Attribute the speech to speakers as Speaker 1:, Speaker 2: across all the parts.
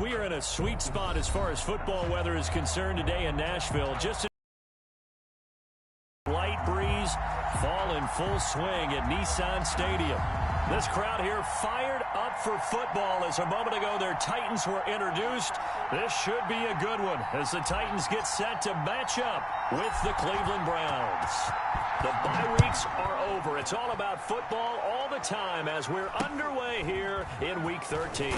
Speaker 1: We are in a sweet spot as far as football weather is concerned today in Nashville. Just a light breeze, fall in full swing at Nissan Stadium. This crowd here fired up for football as a moment ago their Titans were introduced. This should be a good one as the Titans get set to match up with the Cleveland Browns. The bye weeks are over. It's all about football all the time as we're underway here in Week 13.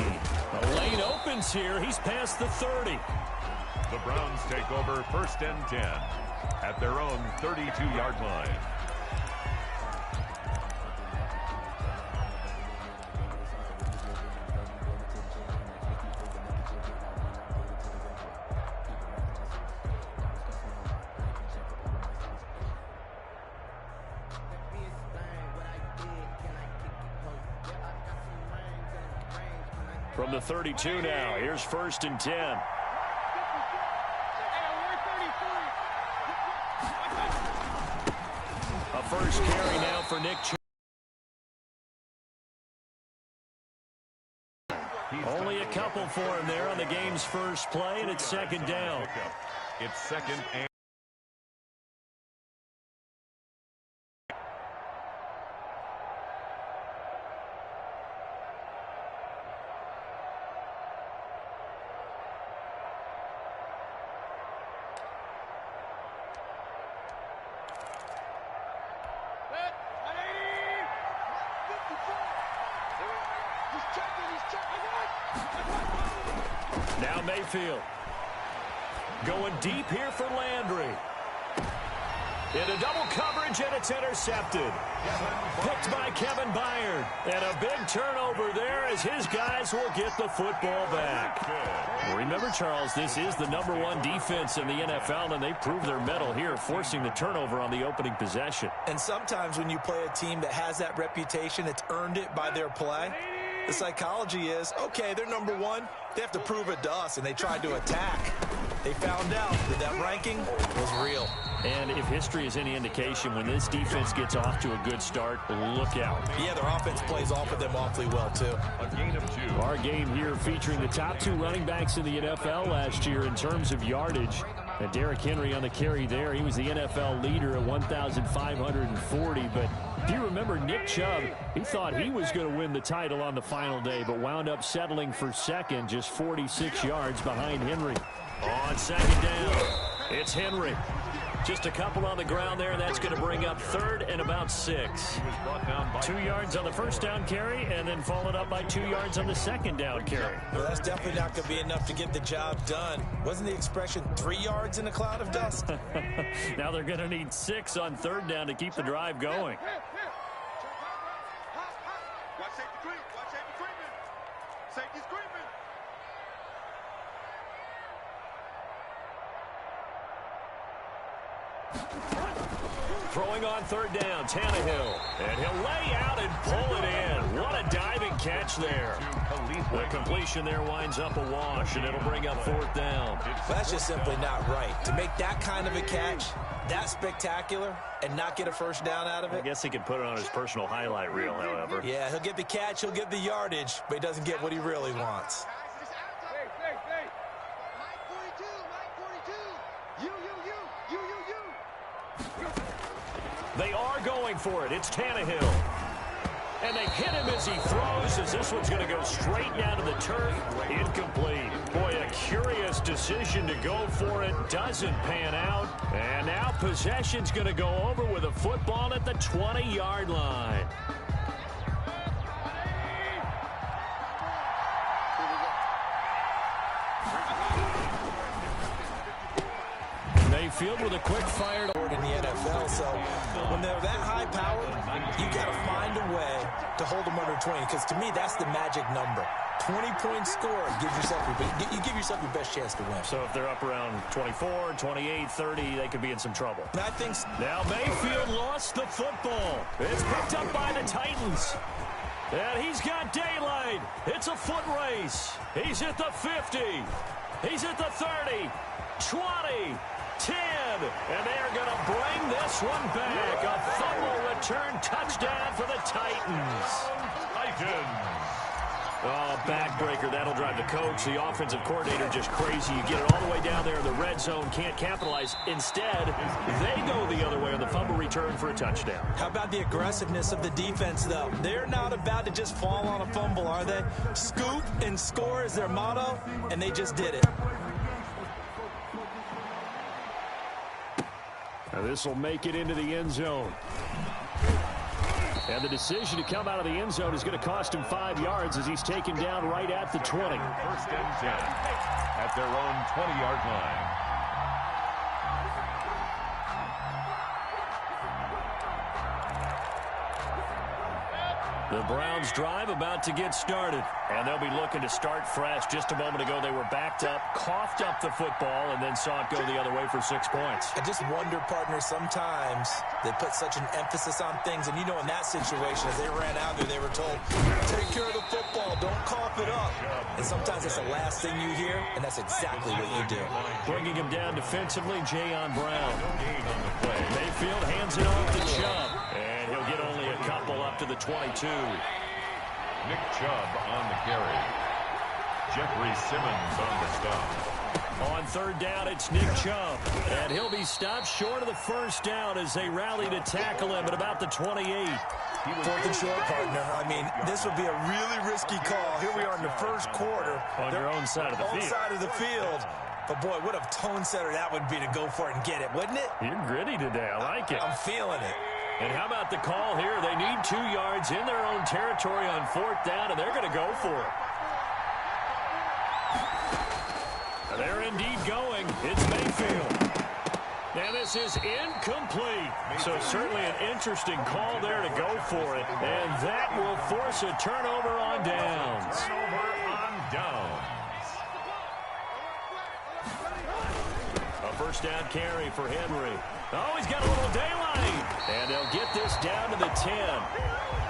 Speaker 1: The lane opens here. He's past the 30.
Speaker 2: The Browns take over 1st and 10 at their own 32-yard line.
Speaker 1: From the 32 now, here's 1st and 10. A first carry now for Nick Chubb. Only a couple for him there on the game's first play, and it's 2nd down.
Speaker 2: It's 2nd and
Speaker 1: now Mayfield going deep here for Landry. Into double coverage, and it's intercepted. Picked by Kevin Byard. And a big turnover there as his guys will get the football back. Remember, Charles, this is the #1 defense in the NFL, and they prove their mettle here, forcing the turnover on the opening possession.
Speaker 3: And sometimes when you play a team that has that reputation, it's earned it by their play. The psychology is, okay, they're #1. They have to prove it to us, and they tried to attack. They found out that that ranking was real.
Speaker 1: And if history is any indication, when this defense gets off to a good start, look out.
Speaker 3: Yeah, their offense plays off of them awfully well, too.
Speaker 2: a gain of 2.
Speaker 1: Our game here featuring the top 2 running backs in the NFL last year in terms of yardage. And Derrick Henry on the carry there. He was the NFL leader at 1,540. But if you remember Nick Chubb, he thought he was going to win the title on the final day, but wound up settling for 2nd, just 46 yards behind Henry. On 2nd down, it's Henry. Just a couple on the ground there, and that's going to bring up 3rd and about 6. 2 yards on the first down carry, and then followed up by 2 yards on the 2nd down carry.
Speaker 3: Well, that's definitely not going to be enough to get the job done. Wasn't the expression 3 yards in a cloud of dust?
Speaker 1: Now they're going to need 6 on 3rd down to keep the drive going. Throwing on 3rd down, Tannehill. And he'll lay out and pull it in. What a diving catch there. The completion there winds up a wash, and it'll bring up 4th down.
Speaker 3: That's just simply not right. To make that kind of a catch, that spectacular, and not get a first down out of it.
Speaker 1: I guess he could put it on his personal highlight reel, however.
Speaker 3: Yeah, he'll get the catch, he'll get the yardage, but he doesn't get what he really wants.
Speaker 1: They are going for it. It's Tannehill. And they hit him as he throws, as this one's going to go straight down to the turf. Incomplete. Boy, a curious decision to go for it. Doesn't pan out. And now possession's going to go over with a football at the 20-yard line. Mayfield with a quick fire
Speaker 3: In the NFL, so when they're that high powered, you got to find a way to hold them under 20, because to me that's the magic number. 20-point score, you give yourself your best chance to win.
Speaker 1: So if they're up around 24, 28, 30, they could be in some trouble.
Speaker 3: And I think
Speaker 1: now Mayfield lost the football. It's picked up by the Titans. And he's got daylight. It's a foot race. He's at the 50. He's at the 30, 20, 10, and they're going to bring this one back. A fumble return touchdown for the Titans. Oh, backbreaker. That'll drive the coach, the offensive coordinator, just crazy. You get it all the way down there in the red zone, can't capitalize. Instead, they go the other way on the fumble return for a touchdown.
Speaker 3: How about the aggressiveness of the defense, though? They're not about to just fall on a fumble, are they? Scoop and score is their motto, and they just did it.
Speaker 1: Now this will make it into the end zone. And the decision to come out of the end zone is going to cost him 5 yards as he's taken down right at the 20.
Speaker 2: First and 10 at their own 20-yard line.
Speaker 1: The Browns drive about to get started, and they'll be looking to start fresh. Just a moment ago, they were backed up, coughed up the football, and then saw it go the other way for 6 points.
Speaker 3: I just wonder, partner, sometimes they put such an emphasis on things, and you know in that situation, as they ran out there, they were told, take care of the football, don't cough it up. And sometimes that's the last thing you hear, and that's exactly what you do.
Speaker 1: Bringing him down defensively, Jayon Brown. Mayfield hands it off to Chubb, and he'll get only a couple up to the 22.
Speaker 2: Nick Chubb on the carry. Jeffrey Simmons on the stop.
Speaker 1: On third down, it's Nick Chubb, and he'll be stopped short of the first down as they rally to tackle him at about the 28.
Speaker 3: Fourth and short, partner. I mean, this would be a really risky call. Here we are in the first quarter.
Speaker 1: On your own side of the field.
Speaker 3: Own side of the field. But, boy, what a tone setter that would be to go for it and get it, wouldn't it?
Speaker 1: You're gritty today. I like it.
Speaker 3: I'm feeling it.
Speaker 1: And how about the call here? They need 2 yards in their own territory on fourth down, and they're going to go for it. They're indeed going. It's Mayfield. And this is incomplete. So certainly an interesting call there to go for it. And that will force a turnover on downs.
Speaker 2: Turnover on downs.
Speaker 1: A first down carry for Henry. Oh, he's got a little daylight. And they'll get this down to the 10.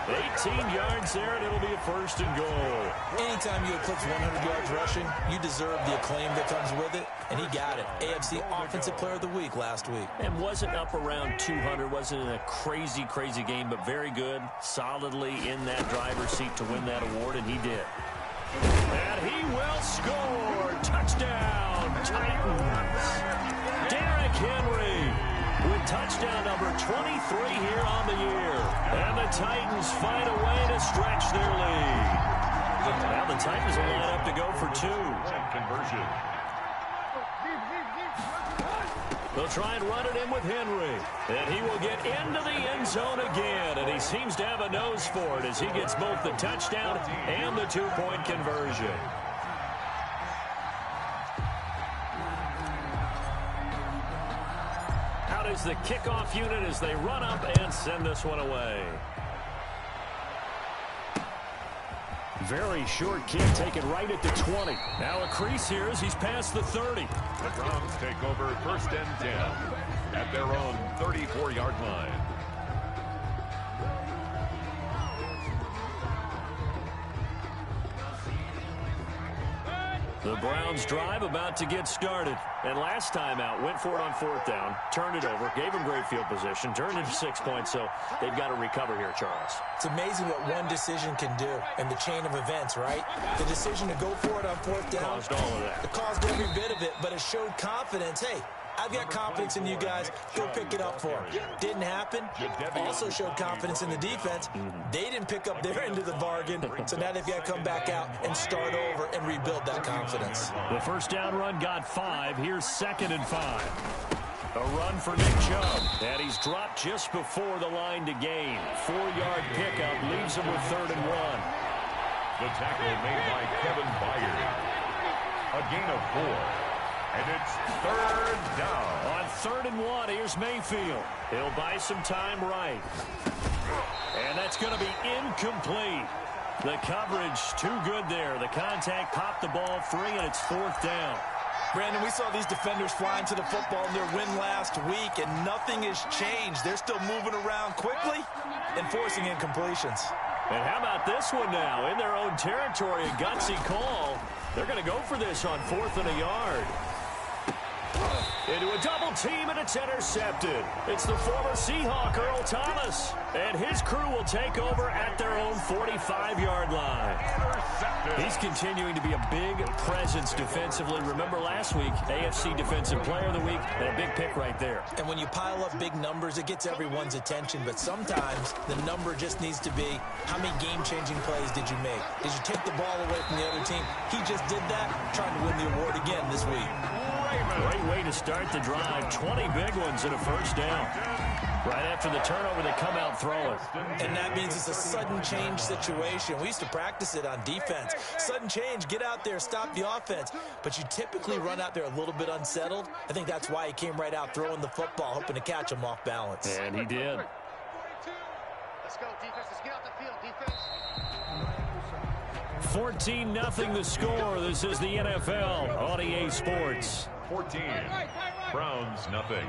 Speaker 1: 18 yards there, and it'll be a first and goal.
Speaker 3: Anytime you eclipse 100 yards rushing, you deserve the acclaim that comes with it, and he got it. AFC Offensive Player of the Week last week.
Speaker 1: And wasn't up around 200, wasn't in a crazy, crazy game, but very good, solidly in that driver's seat to win that award, and he did. And he will score. Touchdown, Titans. Derrick Henry with touchdown number 23 here on the year. And the Titans find a way to stretch their lead. Now the Titans will line up to go for 2.
Speaker 2: Conversion.
Speaker 1: They'll try and run it in with Henry. And he will get into the end zone again. And he seems to have a nose for it as he gets both the touchdown and the 2-point conversion. Out is the kickoff unit as they run up and send this one away. Very short kick taken right at the 20. Now a crease here as he's past the 30.
Speaker 2: The Browns take over first and 10 at their own 34-yard line.
Speaker 1: The Browns drive about to get started. And last time out, went for it on fourth down, turned it over, gave him great field position, turned it to 6 points, so they've got to recover here, Charles.
Speaker 3: It's amazing what one decision can do in the chain of events, right? The decision to go for it on fourth down.
Speaker 1: Caused all of that.
Speaker 3: It caused every bit of it, but it showed confidence. Hey, I've got confidence in you guys. Go pick it up for them. Didn't happen. Also showed confidence in the defense. They didn't pick up their end of the bargain, so now they've got to come back out and start over and rebuild that confidence.
Speaker 1: The first down run got 5. Here's 2nd and 5. A run for Nick Chubb, and he's dropped just before the line to gain. 4-yard pickup leaves him with 3rd and 1.
Speaker 2: The tackle made by Kevin Byard. A gain of 4. And it's 3rd down.
Speaker 1: On 3rd and 1, here's Mayfield. He'll buy some time right. And that's going to be incomplete. The coverage too good there. The contact popped the ball free, and it's 4th down.
Speaker 3: Brandon, we saw these defenders flying to the football in their win last week, and nothing has changed. They're still moving around quickly and forcing incompletions.
Speaker 1: And how about this one now? In their own territory, a gutsy call. They're going to go for this on 4th and a yard. Into a double team, and it's intercepted. It's the former Seahawk, Earl Thomas. And his crew will take over at their own 45-yard line. He's continuing to be a big presence defensively. Remember last week, AFC Defensive Player of the Week, and a big pick right there.
Speaker 3: And when you pile up big numbers, it gets everyone's attention. But sometimes the number just needs to be, how many game-changing plays did you make? Did you take the ball away from the other team? He just did that, trying to win the award again this week.
Speaker 1: Great way to start the drive. 20 big ones and a first down. Right after the turnover, they come out throwing.
Speaker 3: And that means it's a sudden change situation. We used to practice it on defense. Sudden change, get out there, stop the offense. But you typically run out there a little bit unsettled. I think that's why he came right out throwing the football, hoping to catch him off balance.
Speaker 1: And he did.
Speaker 4: Let's go, defense. Let's get out the field, defense.
Speaker 1: 14-0 the score. This is the NFL on EA Sports.
Speaker 2: 14. Browns, nothing.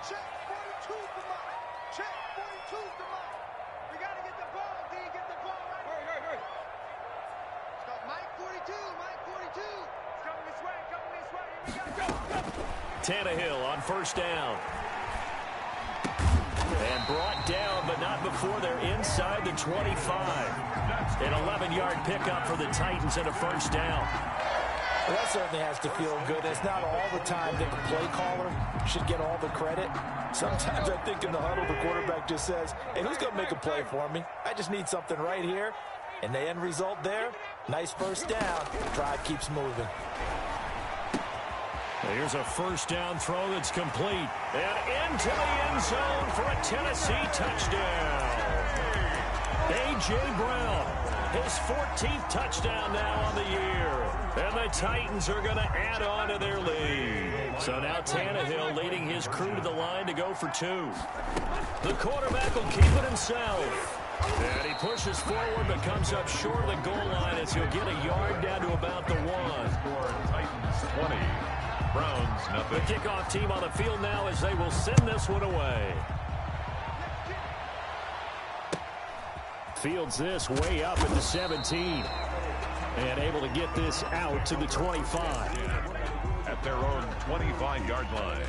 Speaker 4: Check 42's the mark. Check 42's the mark. We got to get the ball, D. Get the ball right. Hurry. Let's go, Mike 42. Mike 42. It's coming this way. Here we go.
Speaker 1: Tannehill on first down. And brought down, but not before they're inside the 25. An 11-yard pickup for the Titans and a first down.
Speaker 3: Well, that certainly has to feel good. It's not all the time that the play caller should get all the credit. Sometimes I think in the huddle, the quarterback just says, hey, who's going to make a play for me? I just need something right here. And the end result there, nice first down. Drive keeps moving.
Speaker 1: Here's a first down throw that's complete. And into the end zone for a Tennessee touchdown. A.J. Brown, his 14th touchdown now on the year. And the Titans are going to add on to their lead. So now Tannehill leading his crew to the line to go for two. The quarterback will keep it himself. And he pushes forward but comes up short of the goal line as he'll get a yard down to about the one.
Speaker 2: Titans 20. Browns, nothing.
Speaker 1: The kickoff team on the field now as they will send this one away. Fields this way up at the 17. And able to get this out to the 25.
Speaker 2: At their own 25-yard line.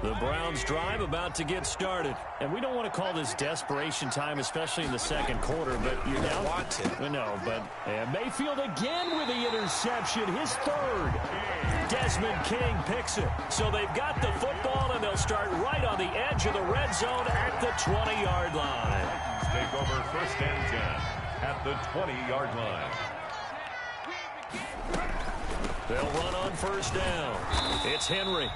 Speaker 1: The Browns drive about to get started. And we don't want to call this desperation time, especially in the second quarter, but you're down.
Speaker 3: Want to.
Speaker 1: No, but and Mayfield again with the interception, his third. Desmond King picks it. So they've got the football, and they'll start right on the edge of the red zone at the 20-yard line.
Speaker 2: Take over first and 10 at the 20-yard line.
Speaker 1: They'll run on first down. It's Henry.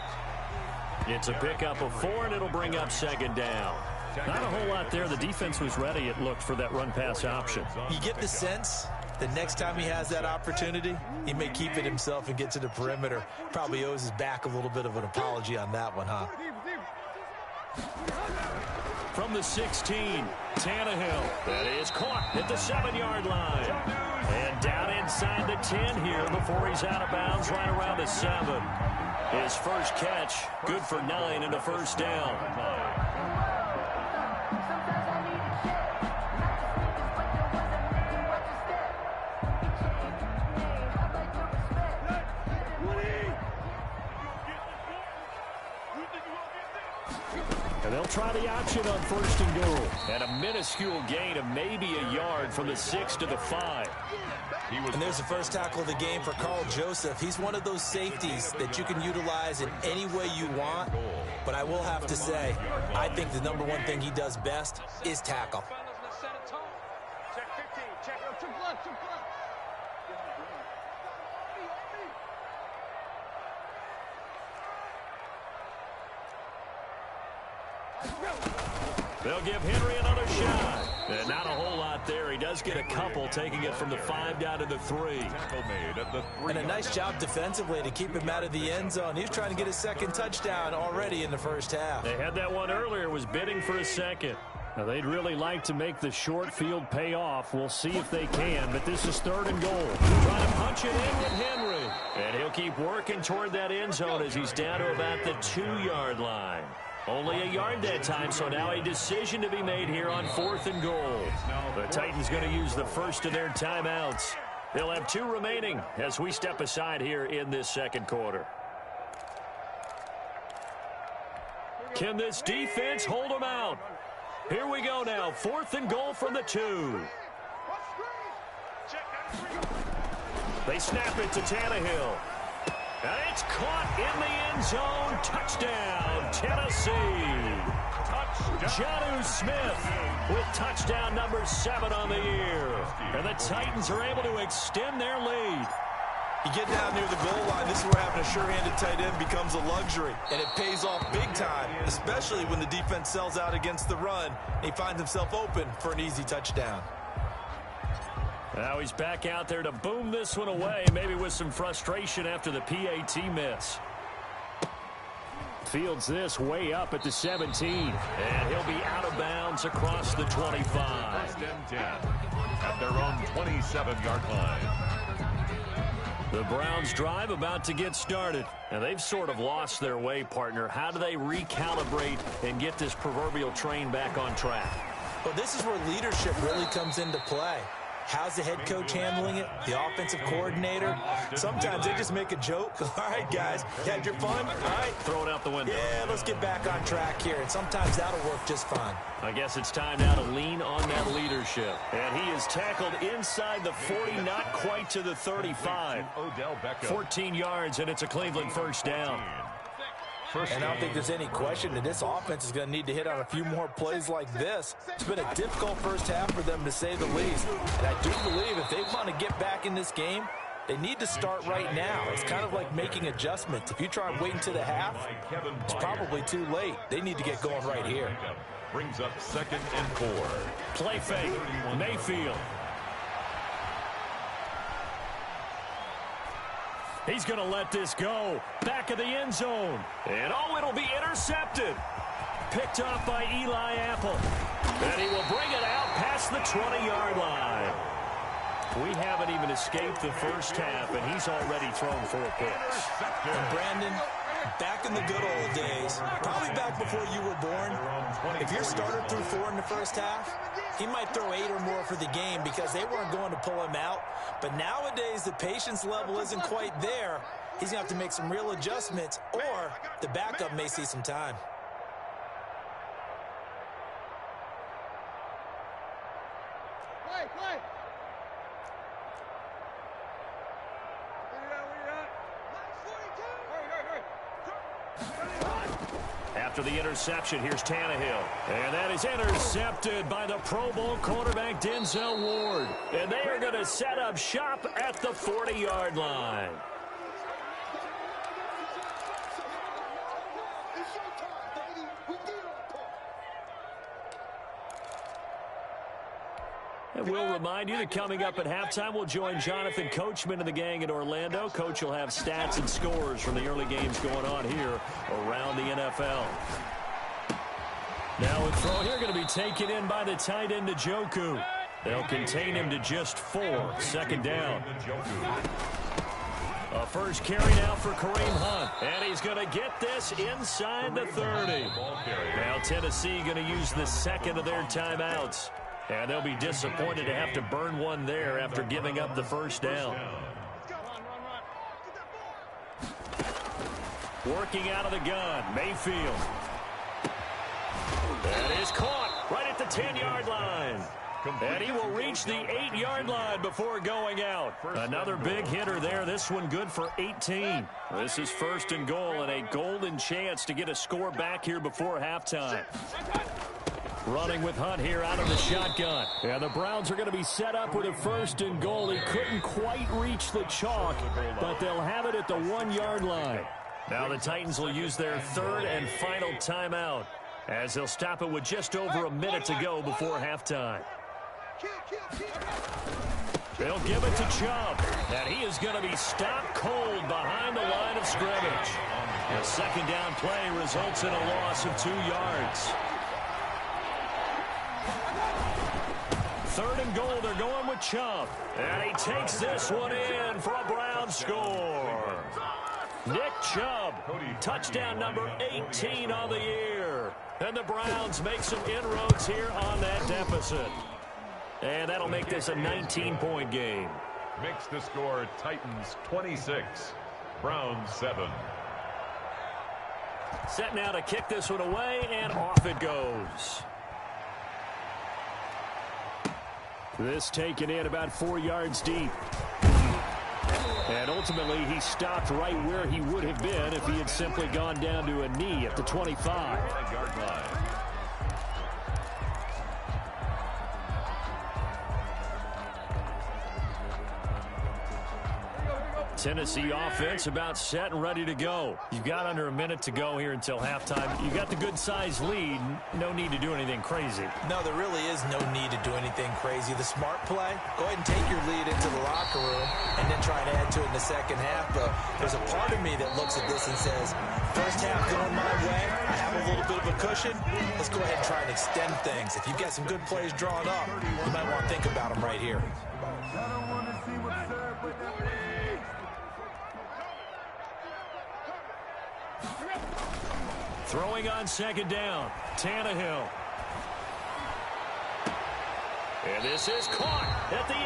Speaker 1: It's a pickup of 4, and it'll bring up second down. Not a whole lot there. The defense was ready, it looked, for that run-pass option.
Speaker 3: You get the sense that next time he has that opportunity, he may keep it himself and get to the perimeter. Probably owes his back a little bit of an apology on that one, huh?
Speaker 1: From the 16, Tannehill. That is caught at the 7-yard line. And down inside the 10 here before he's out of bounds right around the 7. His first catch, good for 9 and a first down. And they'll try the option on first and goal. And a minuscule gain of maybe a yard from the 6 to the 5.
Speaker 3: And there's the first tackle of the game for Carl Joseph. He's one of those safeties that you can utilize in any way you want. But I will have to say, I think the number one thing he does best is tackle.
Speaker 4: Check 15. Check left.
Speaker 1: They'll give Henry another shot. And not a whole lot there. He does get a couple, taking it from the 5 down to the 3.
Speaker 3: And a nice job defensively to keep him out of the end zone. He was trying to get his second touchdown already in the first half.
Speaker 1: They had that one earlier, was bidding for a second. Now, they'd really like to make the short field pay off. We'll see if they can, but this is 3rd and goal. Trying to punch it in with Henry. And he'll keep working toward that end zone as he's down to about the 2-yard line. Only a yard that time, so now a decision to be made here on 4th and goal. The Titans going to use the first of their timeouts. They'll have 2 remaining as we step aside here in this second quarter. Can this defense hold them out? Here we go now. 4th and goal from the 2. They snap it to Tannehill. And it's caught in the end zone. Touchdown, Tennessee. Jonnu Smith with touchdown number 7 on the year. And the Titans are able to extend their lead.
Speaker 3: You get down near the goal line, this is where having a sure-handed tight end becomes a luxury. And it pays off big time, especially when the defense sells out against the run. And he finds himself open for an easy touchdown.
Speaker 1: Now he's back out there to boom this one away, maybe with some frustration after the PAT miss. Fields this way up at the 17. And he'll be out of bounds across the 25.
Speaker 2: 1st and 10 at their own 27-yard line.
Speaker 1: The Browns drive about to get started. And they've sort of lost their way, partner. How do they recalibrate and get this proverbial train back on track?
Speaker 3: Well, this is where leadership really comes into play. How's the head coach handling it? The offensive coordinator? Sometimes they just make a joke. All right, guys, you had your fun? All right.
Speaker 1: Throw it out the window.
Speaker 3: Yeah, let's get back on track here. And sometimes that'll work just fine.
Speaker 1: I guess it's time now to lean on that leadership. And he is tackled inside the 40, not quite to the 35. 14 yards, and it's a Cleveland first down.
Speaker 3: And I don't think there's any question that this offense is going to need to hit on a few more plays like this. It's been a difficult first half for them, to say the least. And I do believe if they want to get back in this game, they need to start right now. It's kind of like making adjustments. If you try and wait until the half, it's probably too late. They need to get going right here.
Speaker 2: Brings up 2nd and 4.
Speaker 1: Play fake. Mayfield. He's going to let this go. Back of the end zone. And oh, it'll be intercepted. Picked off by Eli Apple. And he will bring it out past the 20-yard line. We haven't even escaped the first half, and he's already thrown 4 picks.
Speaker 3: And Brandon, back in the good old days, probably back before you were born, if your starter threw 4 in the first half, he might throw 8 or more for the game because they weren't going to pull him out. But nowadays, the patience level isn't quite there. He's going to have to make some real adjustments, or the backup may see some time.
Speaker 1: After the interception, here's Tannehill. And that is intercepted by the Pro Bowl quarterback Denzel Ward. And they are going to set up shop at the 40-yard line. And we'll remind you that coming up at halftime, we'll join Jonathan Coachman and the gang in Orlando. Coach will have stats and scores from the early games going on here around the NFL. Now a throw here going to be taken in by the tight end, Njoku. They'll contain him to just 4. 2nd down. A first carry now for Kareem Hunt. And he's going to get this inside the 30. Now Tennessee going to use the 2nd of their timeouts. And they'll be disappointed to have to burn one there after giving up the first down. Working out of the gun, Mayfield. That is caught right at the 10-yard line. And he will reach the 8-yard line before going out. Another big hitter there. This one good for 18. This is 1st and goal and a golden chance to get a score back here before halftime. Running with Hunt here out of the shotgun. And the Browns are going to be set up with a 1st and goal. He couldn't quite reach the chalk, but they'll have it at the 1-yard line. Now the Titans will use their 3rd and final timeout as they'll stop it with just over a minute to go before halftime. They'll give it to Chubb, and he is going to be stopped cold behind the line of scrimmage. A 2nd down play results in a loss of 2 yards. 3rd and goal, they're going with Chubb. And he takes this one in for a Browns score. Nick Chubb, touchdown number 18 on the year. And the Browns make some inroads here on that deficit. And that'll make this a 19-point game.
Speaker 2: Makes the score Titans 26, Browns 7.
Speaker 1: Set now to kick this one away, and off it goes. This taken in about 4 yards deep. And ultimately, he stopped right where he would have been if he had simply gone down to a knee at the 25.
Speaker 2: 5-yard line.
Speaker 1: Tennessee offense about set and ready to go. You've got under a minute to go here until halftime. You got the good-sized lead. No need to do anything crazy.
Speaker 3: No, there really is no need to do anything crazy. The smart play, go ahead and take your lead into the locker room and then try to add to it in the second half. But there's a part of me that looks at this and says, first half going my way, I have a little bit of a cushion. Let's go ahead and try and extend things. If you've got some good plays drawn up, you might want to think about them right here.
Speaker 1: Throwing on second down, Tannehill. And this is caught at the 8.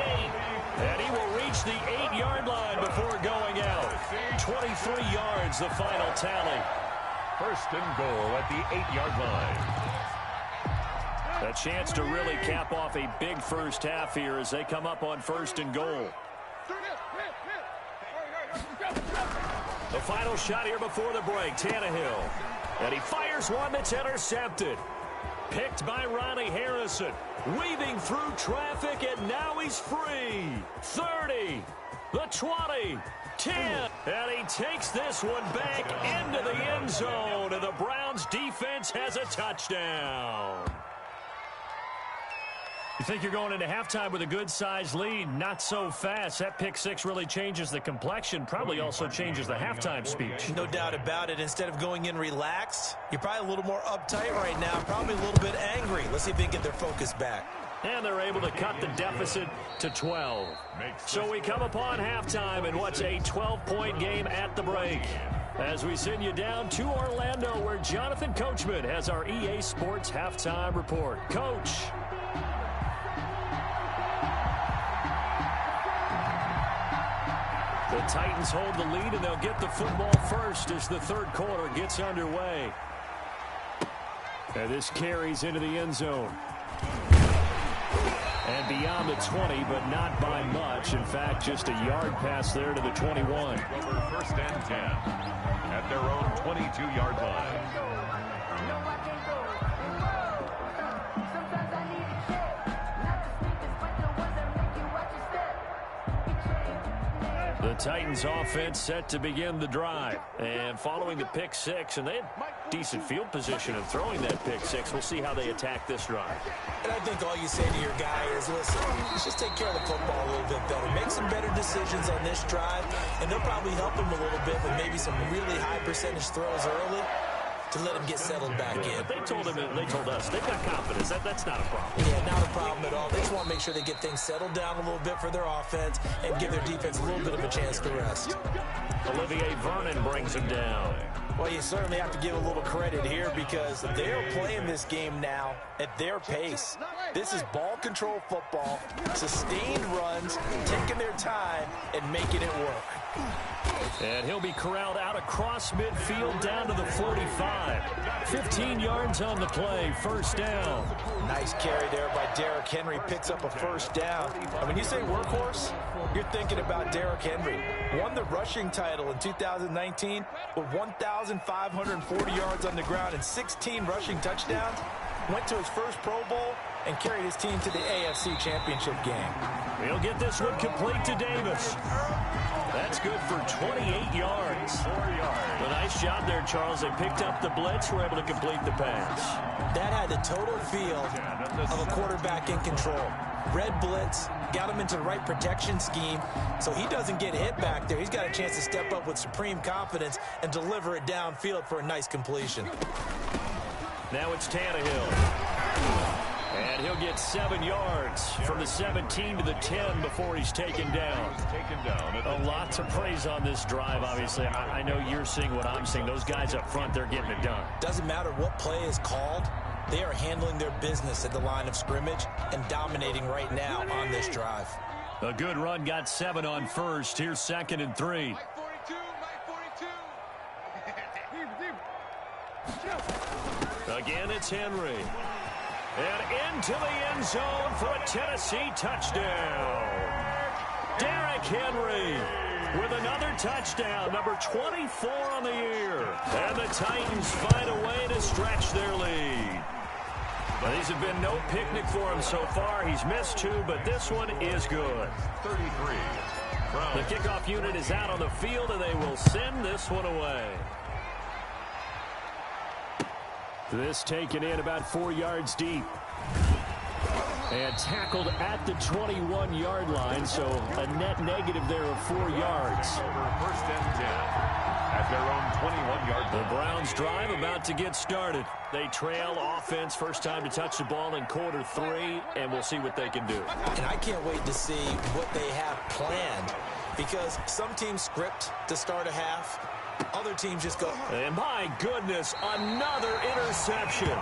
Speaker 1: And he will reach the 8-yard line before going out. 23 yards, the final tally.
Speaker 2: First and goal at the 8-yard line.
Speaker 1: A chance to really cap off a big first half here as they come up on first and goal. The final shot here before the break, Tannehill. And he fires one that's intercepted. Picked by Ronnie Harrison. Weaving through traffic, and now he's free. 30, the 20, 10. And he takes this one back into the end zone, and the Browns defense has a touchdown. You think you're going into halftime with a good-sized lead? Not so fast. That pick six really changes the complexion, probably also changes the halftime speech.
Speaker 3: No doubt about it. Instead of going in relaxed, you're probably a little more uptight right now, probably a little bit angry. Let's see if they can get their focus back.
Speaker 1: And they're able to cut the deficit to 12. So we come upon halftime and what's a 12-point game at the break. As we send you down to Orlando, where Jonathan Coachman has our EA Sports Halftime Report. Coach. The Titans hold the lead, and they'll get the football first as the third quarter gets underway. And this carries into the end zone. And beyond the 20, but not by much. In fact, just a yard pass there to the 21.
Speaker 2: First and 10 at their own 22-yard line.
Speaker 1: The Titans offense set to begin the drive. And following the pick six, and they had decent field position in throwing that pick six. We'll see how they attack this drive.
Speaker 3: And I think all you say to your guy is, listen, let's just take care of the football a little bit better. Make some better decisions on this drive, and they'll probably help him a little bit with maybe some really high percentage throws early to let him get settled back in.
Speaker 1: They told us they've got confidence. That's not a problem.
Speaker 3: Yeah, not a problem at all. They just want to make sure they get things settled down a little bit for their offense and give their defense a little bit of a chance to rest.
Speaker 1: Olivier Vernon brings him down.
Speaker 3: Well, you certainly have to give a little credit here because they're playing this game now at their pace. This is ball control football, sustained runs, taking their time, and making it work.
Speaker 1: And he'll be corralled out across midfield down to the 45. 15 yards on the play, first down.
Speaker 3: Nice carry there by Derrick Henry, picks up a first down. And when you say workhorse, you're thinking about Derrick Henry. Won the rushing title in 2019 with 1,540 yards on the ground and 16 rushing touchdowns. Went to his first Pro Bowl and carried his team to the AFC Championship game.
Speaker 1: He'll get this one complete to Davis. That's good for 28 yards. 4 yards. A nice job there, Charles. They picked up the blitz, were able to complete the pass.
Speaker 3: That had the total feel of a quarterback in control. Red blitz, got him into the right protection scheme, so he doesn't get hit back there. He's got a chance to step up with supreme confidence and deliver it downfield for a nice completion.
Speaker 1: Now it's Tannehill. And he'll get 7 yards from the 17 to the 10 before he's taken down. A lot to praise on this drive, obviously. I know you're seeing what I'm seeing. Those guys up front, they're getting it done.
Speaker 3: Doesn't matter what play is called. They are handling their business at the line of scrimmage and dominating right now on this drive.
Speaker 1: A good run got 7 on first. Here's 2nd and 3.
Speaker 4: Mike 42, Mike 42.
Speaker 1: Again, it's Henry. And into the end zone for a Tennessee touchdown. Derrick Henry with another touchdown, number 24 on the year. And the Titans find a way to stretch their lead. These have been no picnic for him so far. He's missed 2, but this one is good.
Speaker 2: 33.
Speaker 1: The kickoff unit is out on the field, and they will send this one away. This taken in about 4 yards deep. And tackled at the 21-yard line, so a net negative there of 4 yards.
Speaker 2: Over 1st and 10. At their own 21-yard line.
Speaker 1: The Browns drive about to get started. They trail offense, first time to touch the ball in quarter 3, and we'll see what they can do.
Speaker 3: And I can't wait to see what they have planned, because some teams script to start a half. Other teams just go.
Speaker 1: And my goodness, another interception.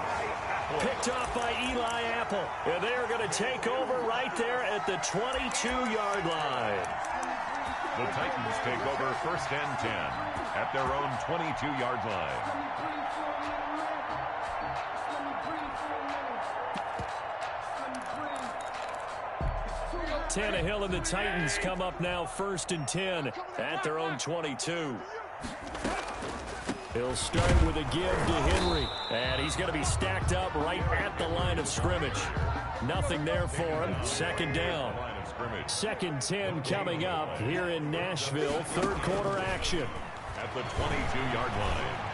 Speaker 1: Picked off by Eli Apple. And they are going to take over right there at the 22-yard line.
Speaker 2: The Titans take over 1st and 10 at their own 22-yard line.
Speaker 1: Tannehill and the Titans come up now 1st and 10 at their own 22. He'll start with a give to Henry. And he's going to be stacked up right at the line of scrimmage. Nothing there for him. 2nd down. 2nd 10 coming up here in Nashville. 3rd quarter action.
Speaker 2: At the 22-yard line.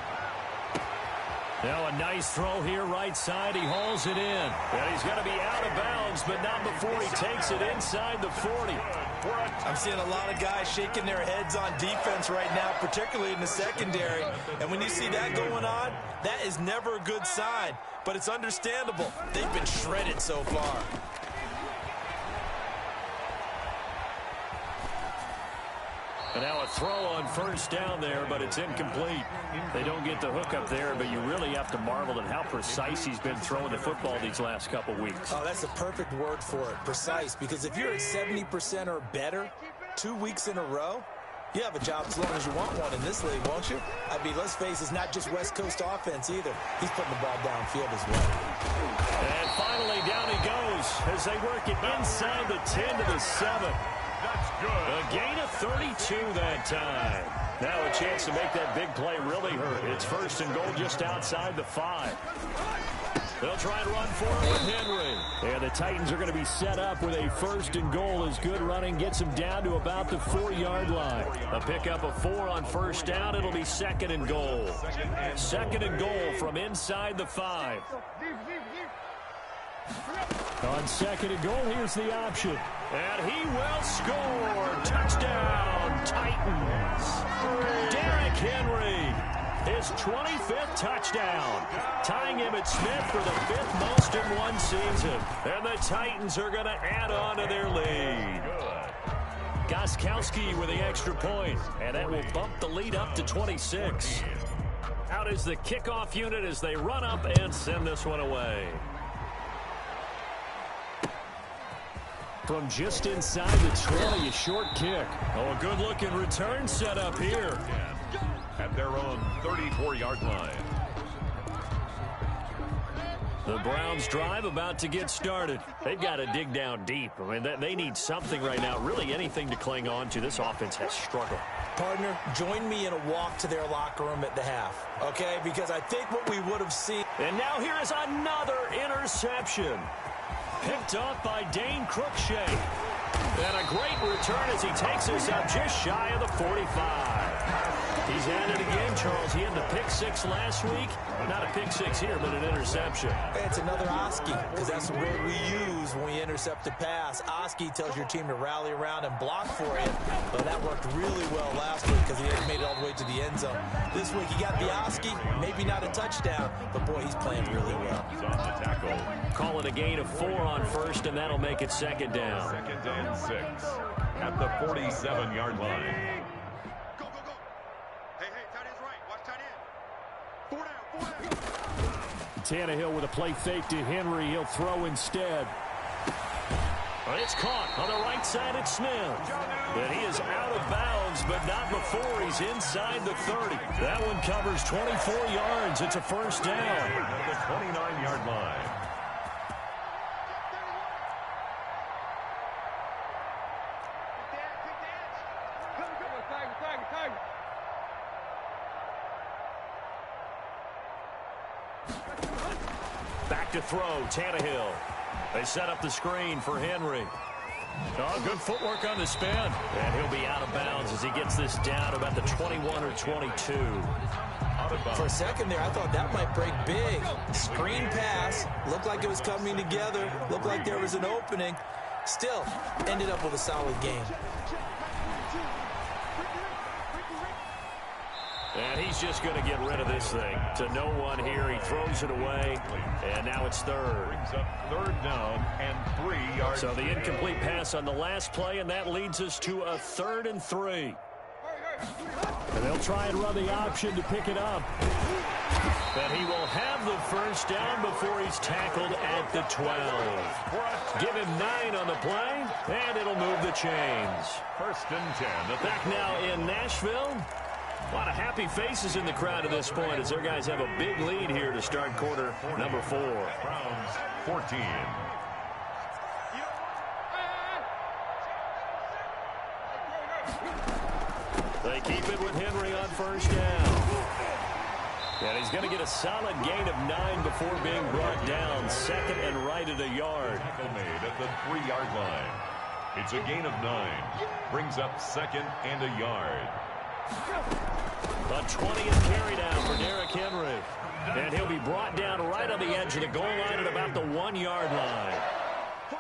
Speaker 1: Now a nice throw here right side. He hauls it in. And he's going to be out of bounds, but not before he takes it inside the 40.
Speaker 3: I'm seeing a lot of guys shaking their heads on defense right now, particularly in the secondary. And when you see that going on, that is never a good sign. But it's understandable. They've been shredded so far.
Speaker 1: And now a throw on 1st down there, but it's incomplete. They don't get the hook up there, but you really have to marvel at how precise he's been throwing the football these last couple weeks.
Speaker 3: Oh, that's the perfect word for it, precise. Because if you're at 70% or better 2 weeks in a row, you have a job as long as you want one in this league, won't you? I mean, let's face it, it's not just West Coast offense either. He's putting the ball downfield as well.
Speaker 1: And finally, down he goes as they work it inside the 10 to the 7.
Speaker 2: That's good.
Speaker 1: A gain of 32 that time. Now a chance to make that big play really hurt. It's 1st and goal just outside the 5. They'll try and run for it with Henry. And the Titans are going to be set up with a 1st and goal as good running gets them down to about the 4-yard line. A pickup of 4 on 1st down. It'll be 2nd and goal. 2nd and goal from inside the 5. On 2nd and goal, here's the option. And he will score. Touchdown, Titans. Derrick Henry, his 25th touchdown, tying him at Smith for the 5th most in one season. And the Titans are going to add on to their lead. Gostkowski with the extra point, and that will bump the lead up to 26. Out is the kickoff unit as they run up and send this one away. From just inside the 20, a short kick. Oh, a good-looking return set up here.
Speaker 2: At their own 34-yard line.
Speaker 1: The Browns drive about to get started. They've got to dig down deep. I mean, they need something right now, really anything to cling on to. This offense has struggled.
Speaker 3: Partner, join me in a walk to their locker room at the half, okay? Because I think what we would have seen.
Speaker 1: And now here is another interception. Picked off by Dane Cruikshank. And a great return as he takes us up just shy of the 45. He's at it again, Charles. He had the pick 6 last week. Not a pick 6 here, but an interception.
Speaker 3: It's another Oski, because that's the word we use when we intercept a pass. Oski tells your team to rally around and block for you. But that worked really well last week because he had made it all the way to the end zone. This week he got the Oski, maybe not a touchdown, but boy, he's playing really well.
Speaker 2: On the tackle.
Speaker 1: Call it a gain of 4 on 1st, and that'll make it 2nd down.
Speaker 2: 2nd and 6 at the 47-yard line.
Speaker 4: Go, go, go. Hey, tight end's right. Watch tight end. 4 down.
Speaker 1: Tannehill with a play fake to Henry. He'll throw instead. It's caught on the right side at Smith. And he is out of bounds, but not before he's inside the 30. That one covers 24 yards. It's a first down.
Speaker 2: At the 29-yard line.
Speaker 1: Back to throw, Tannehill. They set up the screen for Henry. Oh, good footwork on the spin. And he'll be out of bounds as he gets this down about the 21 or 22.
Speaker 3: For a second there, I thought that might break big. Screen pass. Looked like it was coming together. Looked like there was an opening. Still, ended up with a solid game.
Speaker 1: And he's just going to get rid of this thing. To no one here. He throws it away. And now it's third.
Speaker 2: Brings up third down and 3 yards.
Speaker 1: So the incomplete pass on the last play, and that leads us to a 3rd and 3. And they'll try and run the option to pick it up. But he will have the first down before he's tackled at the 12. Give him 9 on the play, and it'll move the chains.
Speaker 2: First and 10.
Speaker 1: Back now in Nashville. A lot of happy faces in the crowd at this point as their guys have a big lead here to start quarter number 4.
Speaker 2: Browns 14.
Speaker 1: They keep it with Henry on first down. And he's going to get a solid gain of 9 before being brought down. Second and right at a yard.
Speaker 2: Tackle made at the 3-yard line. It's a gain of 9. Brings up second and a yard.
Speaker 1: A 20th carry down for Derrick Henry. And he'll be brought down right on the edge of the goal line at about the 1-yard line.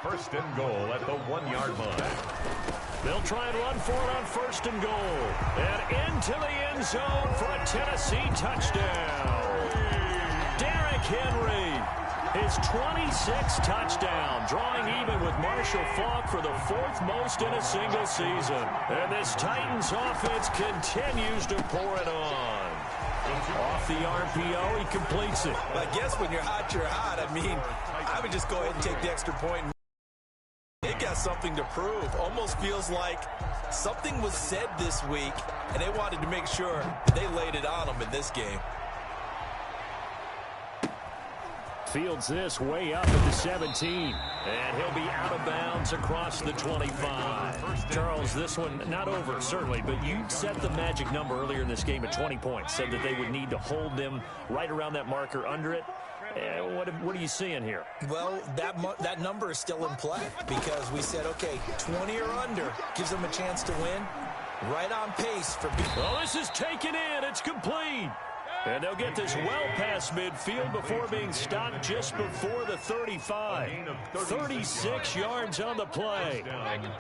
Speaker 2: First and goal at the 1-yard line.
Speaker 1: They'll try and run for it on first and goal. And into the end zone for a Tennessee touchdown. Derrick Henry, his 26th touchdown, drawing even with Marshall Faulk for the 4th most in a single season. And this Titans offense continues to pour it on. Off the RPO, he completes it.
Speaker 3: I guess when you're hot, you're hot. I mean, I would just go ahead and take the extra point. They got something to prove. Almost feels like something was said this week, and they wanted to make sure they laid it on them in this game.
Speaker 1: Fields this way up at the 17. And he'll be out of bounds across the 25. Charles, this one not over, certainly, but you set the magic number earlier in this game at 20 points. Said that they would need to hold them right around that marker under it. What are you seeing here?
Speaker 3: Well, that number is still in play because we said, okay, 20 or under gives them a chance to win. Right on pace for being.
Speaker 1: Well, this is taken in. It's complete. And they'll get this well past midfield before being stopped just before the 35. 36 yards on the play.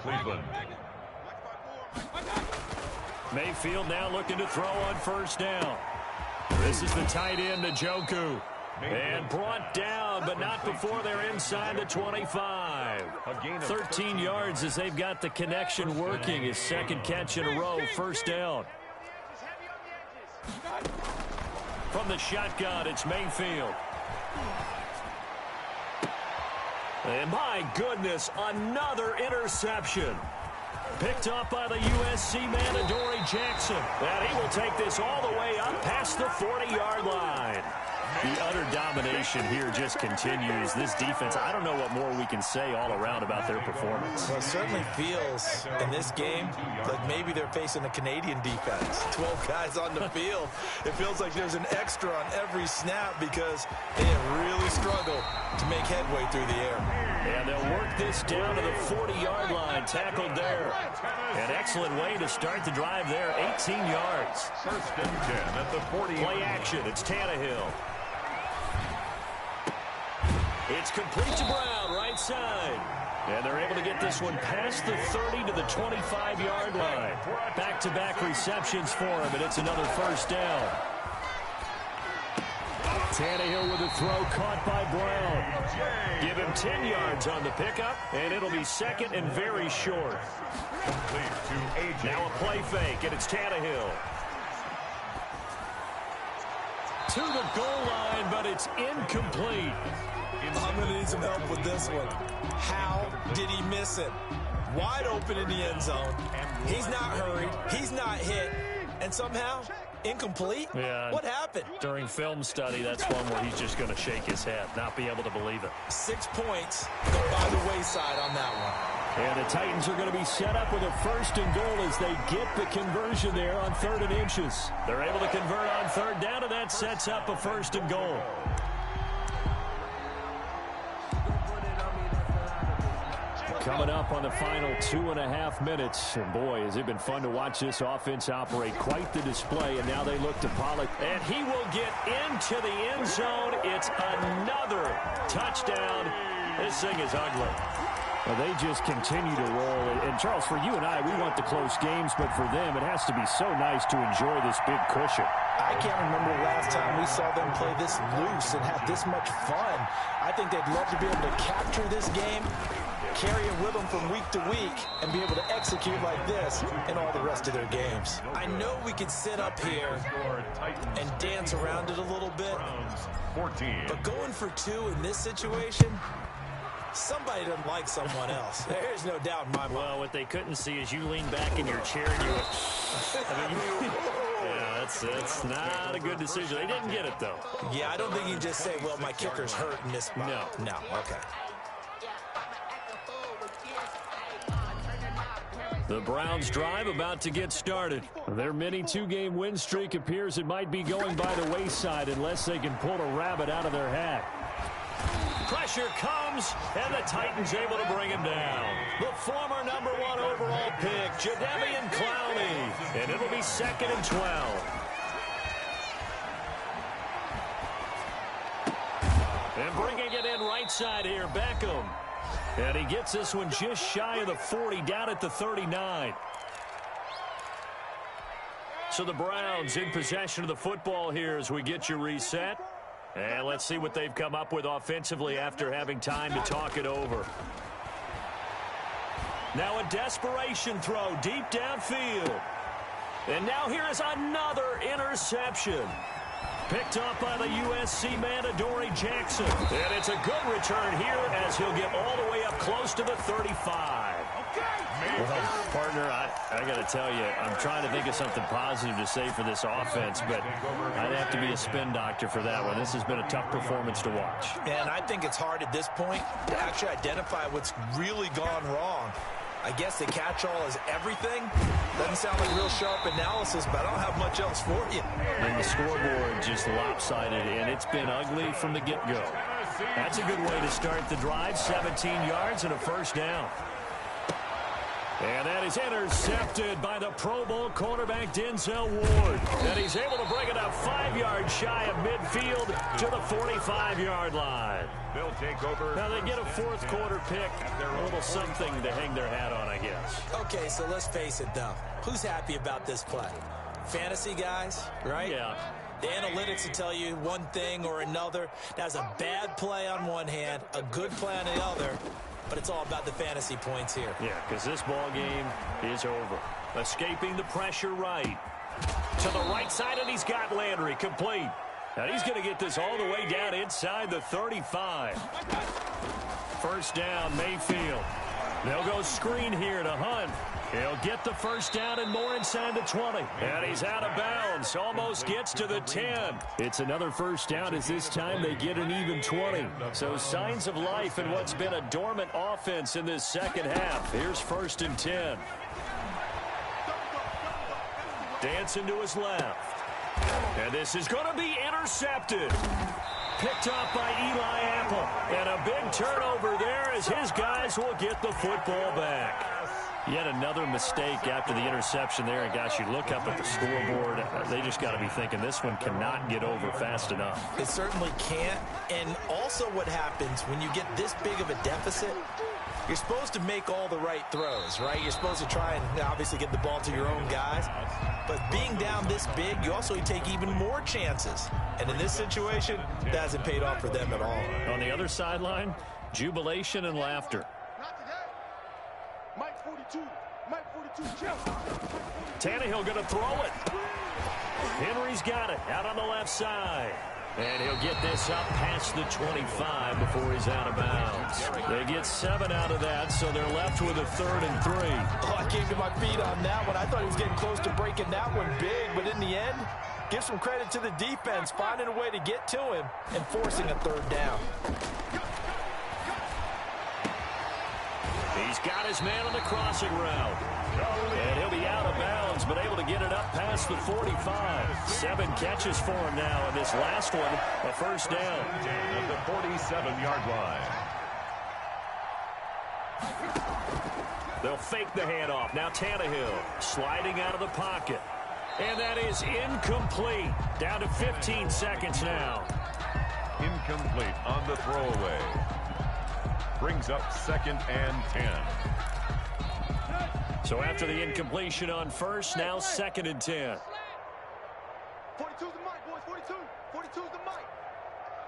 Speaker 2: Cleveland.
Speaker 1: Mayfield now looking to throw on first down. This is the tight end, Njoku. And brought down, but not before they're inside the 25. 13 yards as they've got the connection working. His second catch in a row, first down. From the shotgun, it's Mayfield. And my goodness, another interception. Picked up by the USC man, Adoree Jackson. And he will take this all the way up past the 40-yard line. The utter domination here just continues. This defense, I don't know what more we can say all around about their performance.
Speaker 3: Well, it certainly feels in this game like maybe they're facing a Canadian defense. 12 guys on the field. It feels like there's an extra on every snap because they have really struggled to make headway through the air.
Speaker 1: And they'll work this down to the 40-yard line, tackled there. An excellent way to start the drive there, 18 yards.
Speaker 2: First and 10 at the 40.
Speaker 1: Play action, it's Tannehill. It's complete to Brown, right side. And they're able to get this one past the 30 to the 25-yard line. Back-to-back receptions for him, and it's another first down. Tannehill with a throw caught by Brown. Give him 10 yards on the pickup, and it'll be second and very short. Now a play fake, and it's Tannehill. to the goal line, but it's incomplete.
Speaker 3: I'm going to need some help with this one. How did he miss it? Wide open in the end zone. He's not hurried. He's not hit. And somehow, incomplete?
Speaker 1: Yeah.
Speaker 3: What happened?
Speaker 1: During film study, that's one where he's just going to shake his head, not be able to believe it.
Speaker 3: 6 points go by the wayside on that one.
Speaker 1: And the Titans are going to be set up with a 1st and goal as they get the conversion there on 3rd and inches. They're able to convert on 3rd down, and that sets up a 1st and goal. Coming up on the final 2.5 minutes. And boy, has it been fun to watch this offense operate. Quite the display. And now they look to Pollock. And he will get into the end zone. It's another touchdown. This thing is ugly. Well, they just continue to roll. And, Charles, for you and I, we want the close games. But for them, it has to be so nice to enjoy this big cushion.
Speaker 3: I can't remember the last time we saw them play this loose and have this much fun. I think they'd love to be able to capture this game, carry it with them from week to week, and be able to execute like this in all the rest of their games. I know we could sit up here and dance around it a little bit, but going for 2 in this situation, somebody doesn't like someone else. There's no doubt in my mind.
Speaker 1: Well, what they couldn't see is you lean back in your chair and you yeah, that's not a good decision. They didn't get it, though.
Speaker 3: Yeah, I don't think you can just say, well, my kicker's hurt in this spot. No, okay.
Speaker 1: The Browns drive about to get started. Their mini 2-game win streak appears it might be going by the wayside unless they can pull a rabbit out of their hat. Pressure comes, and the Titans able to bring him down. The former #1 overall pick, Jadeveon Clowney. And it'll be 2nd and 12. And bringing it in right side here, Beckham. And he gets this one just shy of the 40, down at the 39. So the Browns in possession of the football here as we get you reset. And let's see what they've come up with offensively after having time to talk it over. Now a desperation throw deep downfield. And now here is another interception. Picked up by the USC man, Adoree Jackson. And it's a good return here as he'll get all the way up close to the 35. Well, partner, I got to tell you, I'm trying to think of something positive to say for this offense, but I'd have to be a spin doctor for that one. This has been a tough performance to watch.
Speaker 3: And I think it's hard at this point to actually identify what's really gone wrong. I guess the catch-all is everything. Doesn't sound like real sharp analysis, but I don't have much else for you.
Speaker 1: And the scoreboard just lopsided, and it's been ugly from the get-go. That's a good way to start the drive. 17 yards and a 1st down. And that is intercepted by the Pro Bowl cornerback Denzel Ward. And he's able to bring it up 5 yards shy of midfield to the 45-yard line.
Speaker 2: They'll take over.
Speaker 1: Now they get a 4th quarter pick. A little something to hang their hat on, I guess.
Speaker 3: Okay, so let's face it, though. Who's happy about this play? Fantasy guys, right?
Speaker 1: Yeah.
Speaker 3: The analytics will tell you one thing or another. That's a bad play on one hand, a good play on the other. But it's all about the fantasy points here.
Speaker 1: Yeah, because this ball game is over. Escaping the pressure right. To the right side, and he's got Landry complete. Now he's going to get this all the way down inside the 35. 1st down, Mayfield. They'll go screen here to Hunt. He'll get the 1st down and more inside the 20. And he's out of bounds. Almost gets to the 10. It's another 1st down as this time they get an even 20. So signs of life in what's been a dormant offense in this second half. Here's 1st and 10. Dancing to his left. And this is going to be intercepted. Picked up by Eli Apple. And a big turnover there as his guys will get the football back. Yet another mistake after the interception there. And, gosh, you look up at the scoreboard. They just got to be thinking this one cannot get over fast enough.
Speaker 3: It certainly can't. And also what happens when you get this big of a deficit, you're supposed to make all the right throws, right? You're supposed to try and obviously get the ball to your own guys. But being down this big, you also take even more chances. And in this situation, that hasn't paid off for them at all.
Speaker 1: On the other sideline, jubilation and laughter.
Speaker 4: Mike 42, Mike 42, jump.
Speaker 1: Tannehill going to throw it. Henry's got it out on the left side. And he'll get this up past the 25 before he's out of bounds. They get 7 out of that, so they're left with a 3rd and 3.
Speaker 3: Oh, I came to my feet on that one. I thought he was getting close to breaking that one big, but in the end, give some credit to the defense, finding a way to get to him and forcing a 3rd down.
Speaker 1: He's got his man on the crossing route. And he'll be out of bounds, but able to get it up past the 45. 7 catches for him now, and this last one, a 1st down.
Speaker 2: At the 47-yard line.
Speaker 1: They'll fake the handoff. Now Tannehill sliding out of the pocket. And that is incomplete. Down to 15 seconds now.
Speaker 2: Incomplete on the throwaway. Brings up 2nd and 10.
Speaker 1: So after the incompletion on 1st, now 2nd and 10.
Speaker 4: 42's the mic, boys. 42. 42's the mic.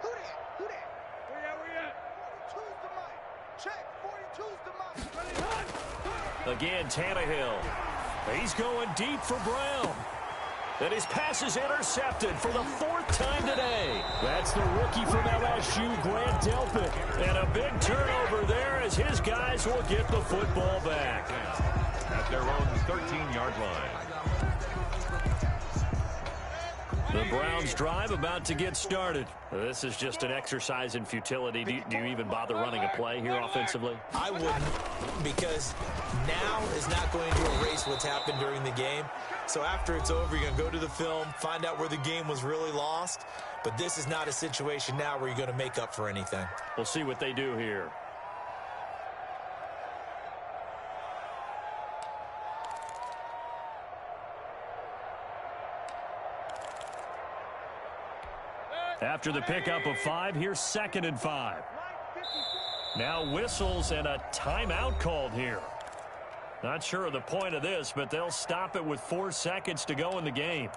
Speaker 4: Who that? Who that? Where you at? 42's the mic. Check. 42's the mic.
Speaker 1: Again, Tannehill. He's going deep for Brown. And his pass is intercepted for the 4th time today. That's the rookie from LSU, Grant Delpit. And a big turnover there as his guys will get the football back.
Speaker 2: At their own 13-yard line.
Speaker 1: The Browns drive about to get started. This is just an exercise in futility. Do you even bother running a play here offensively?
Speaker 3: I wouldn't, because now is not going to erase what's happened during the game. So after it's over, you're going to go to the film, find out where the game was really lost. But this is not a situation now where you're going to make up for anything.
Speaker 1: We'll see what they do here. After the pickup of 5, here's 2nd and 5. Now whistles and a timeout called here. Not sure of the point of this, but they'll stop it with 4 seconds to go in the game.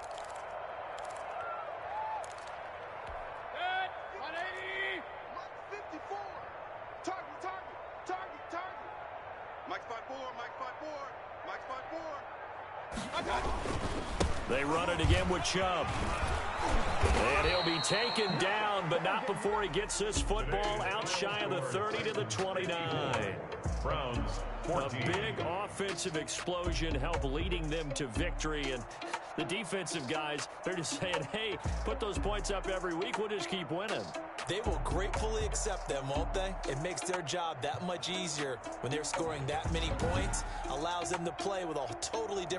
Speaker 1: They run it again with Chubb. And he'll be taken down, but not before he gets this football out shy of the 30 to the 29.
Speaker 2: Browns, 14.
Speaker 1: A big offensive explosion helped leading them to victory. And the defensive guys, they're just saying, hey, put those points up every week. We'll just keep winning.
Speaker 3: They will gratefully accept them, won't they? It makes their job that much easier when they're scoring that many points. Allows them to play with a totally different